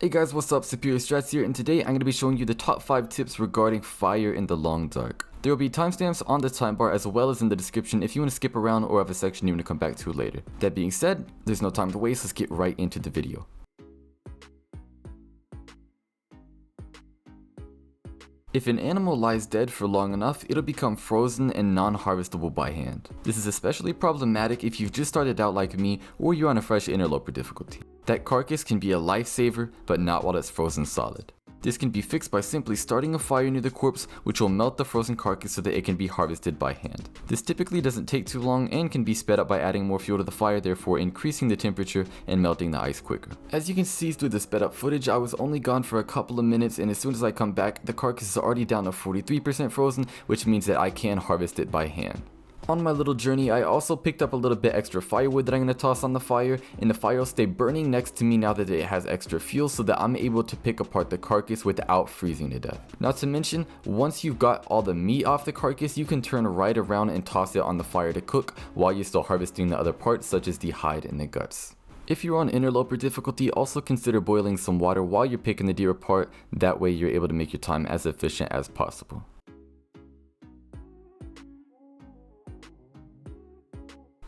Hey guys, what's up? Superior Strats here, and today I'm going to be showing you the top 5 tips regarding fire in the long dark. There will be timestamps on the time bar as well as in the description if you want to skip around or have a section you want to come back to later. That being said, there's no time to waste, let's get right into the video. If an animal lies dead for long enough, it'll become frozen and non-harvestable by hand. This is especially problematic if you've just started out like me or you're on a fresh interloper difficulty. That carcass can be a lifesaver, but not while it's frozen solid. This can be fixed by simply starting a fire near the corpse, which will melt the frozen carcass so that it can be harvested by hand. This typically doesn't take too long and can be sped up by adding more fuel to the fire, therefore increasing the temperature and melting the ice quicker. As you can see through the sped up footage, I was only gone for a couple of minutes, and as soon as I come back, the carcass is already down to 43% frozen, which means that I can harvest it by hand. On my little journey, I also picked up a little bit extra firewood that I'm going to toss on the fire, and the fire will stay burning next to me now that it has extra fuel so that I'm able to pick apart the carcass without freezing to death. Not to mention, once you've got all the meat off the carcass, you can turn right around and toss it on the fire to cook while you're still harvesting the other parts such as the hide and the guts. If you're on interloper difficulty, also consider boiling some water while you're picking the deer apart, that way you're able to make your time as efficient as possible.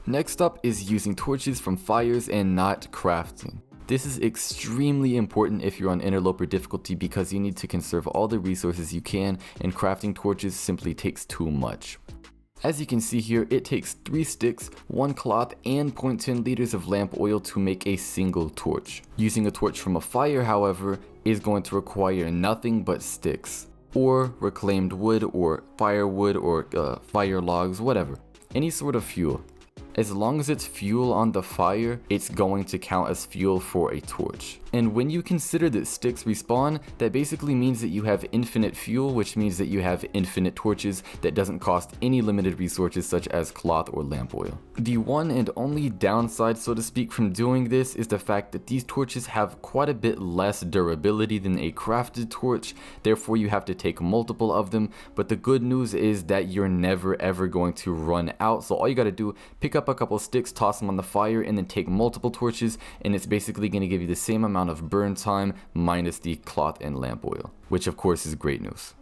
Next up is using torches from fires and not crafting. This is extremely important if you're on interloper difficulty because you need to conserve all the resources you can, and crafting torches simply takes too much. As you can see here, it takes 3 sticks, 1 cloth, and 0.10 liters of lamp oil to make a single torch. Using a torch from a fire, however, is going to require nothing but sticks, or reclaimed wood, or firewood, or fire logs, whatever. Any sort of fuel. As long as it's fuel on the fire, it's going to count as fuel for a torch. And when you consider that sticks respawn, that basically means that you have infinite fuel, which means that you have infinite torches that doesn't cost any limited resources such as cloth or lamp oil. The one and only downside, so to speak, from doing this is the fact that these torches have quite a bit less durability than a crafted torch, therefore you have to take multiple of them, but the good news is that you're never ever going to run out, so all you gotta do, pick up a couple sticks, toss them on the fire, and then take multiple torches, and it's basically going to give you the same amount of burn time minus the cloth and lamp oil, which of course is great news.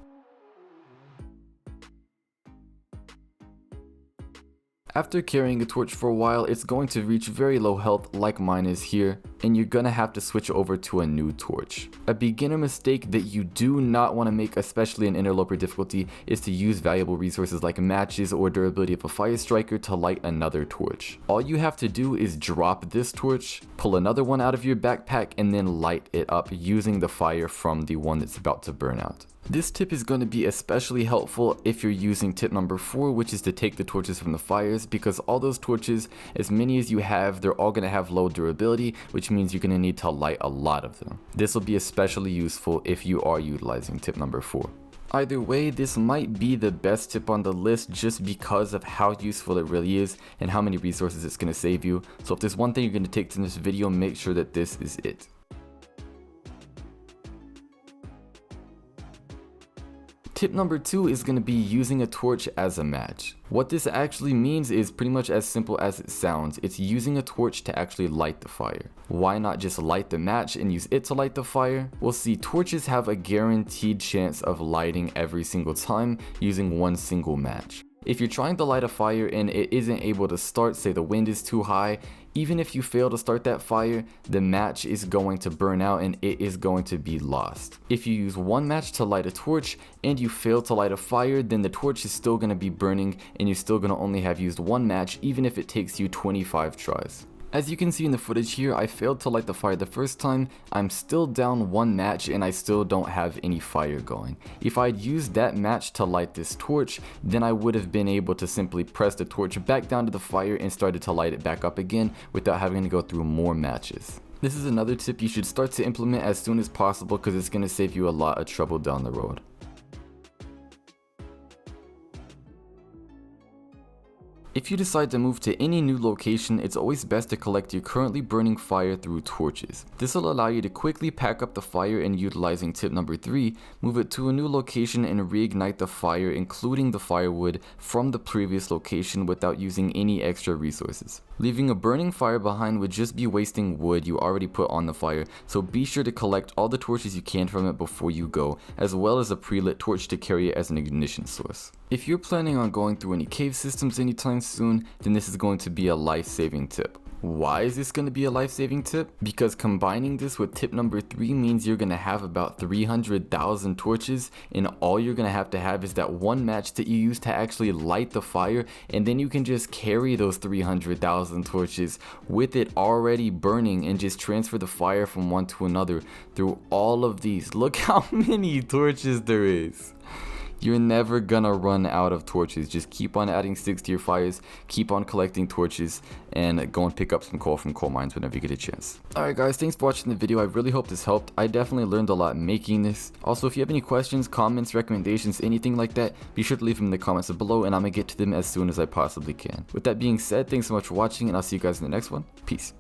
After carrying a torch for a while, it's going to reach very low health like mine is here, and you're gonna have to switch over to a new torch. A beginner mistake that you do not want to make, especially in interloper difficulty, is to use valuable resources like matches or durability of a fire striker to light another torch. All you have to do is drop this torch, pull another one out of your backpack, and then light it up using the fire from the one that's about to burn out. This tip is going to be especially helpful if you're using tip number 4, which is to take the torches from the fires, because all those torches, as many as you have, they're all going to have low durability, which means you're going to need to light a lot of them. This will be especially useful if you are utilizing tip number 4. Either way, this might be the best tip on the list just because of how useful it really is and how many resources it's going to save you. So if there's one thing you're going to take from this video, make sure that this is it. Tip number 2 is going to be using a torch as a match. What this actually means is pretty much as simple as it sounds. It's using a torch to actually light the fire. Why not just light the match and use it to light the fire? Well, see, torches have a guaranteed chance of lighting every single time using one single match. If you're trying to light a fire and it isn't able to start, say the wind is too high, even if you fail to start that fire, the match is going to burn out and it is going to be lost. If you use one match to light a torch and you fail to light a fire, then the torch is still going to be burning and you're still going to only have used one match even if it takes you 25 tries. As you can see in the footage here, I failed to light the fire the first time. I'm still down one match and I still don't have any fire going. If I'd used that match to light this torch, then I would have been able to simply press the torch back down to the fire and started to light it back up again without having to go through more matches. This is another tip you should start to implement as soon as possible because it's going to save you a lot of trouble down the road. If If you decide to move to any new location, it's always best to collect your currently burning fire through torches. This will allow you to quickly pack up the fire and, utilizing tip number 3, move it to a new location and reignite the fire, including the firewood from the previous location, without using any extra resources. Leaving a burning fire behind would just be wasting wood you already put on the fire, so be sure to collect all the torches you can from it before you go, as well as a pre-lit torch to carry it as an ignition source. If you're planning on going through any cave systems anytime soon, then this is going to be a life-saving tip. Why is this going to be a life-saving tip? Because combining this with tip number 3 means you're going to have about 300,000 torches, and all you're going to have is that one match that you use to actually light the fire, and then you can just carry those 300,000 torches with it already burning and just transfer the fire from one to another through all of these. Look how many torches there is. You're never gonna run out of torches. Just keep on adding sticks to your fires, keep on collecting torches, and go and pick up some coal from coal mines whenever you get a chance. Alright guys, thanks for watching the video. I really hope this helped. I definitely learned a lot making this. Also, if you have any questions, comments, recommendations, anything like that, be sure to leave them in the comments below and I'm gonna get to them as soon as I possibly can. With that being said, thanks so much for watching and I'll see you guys in the next one. Peace.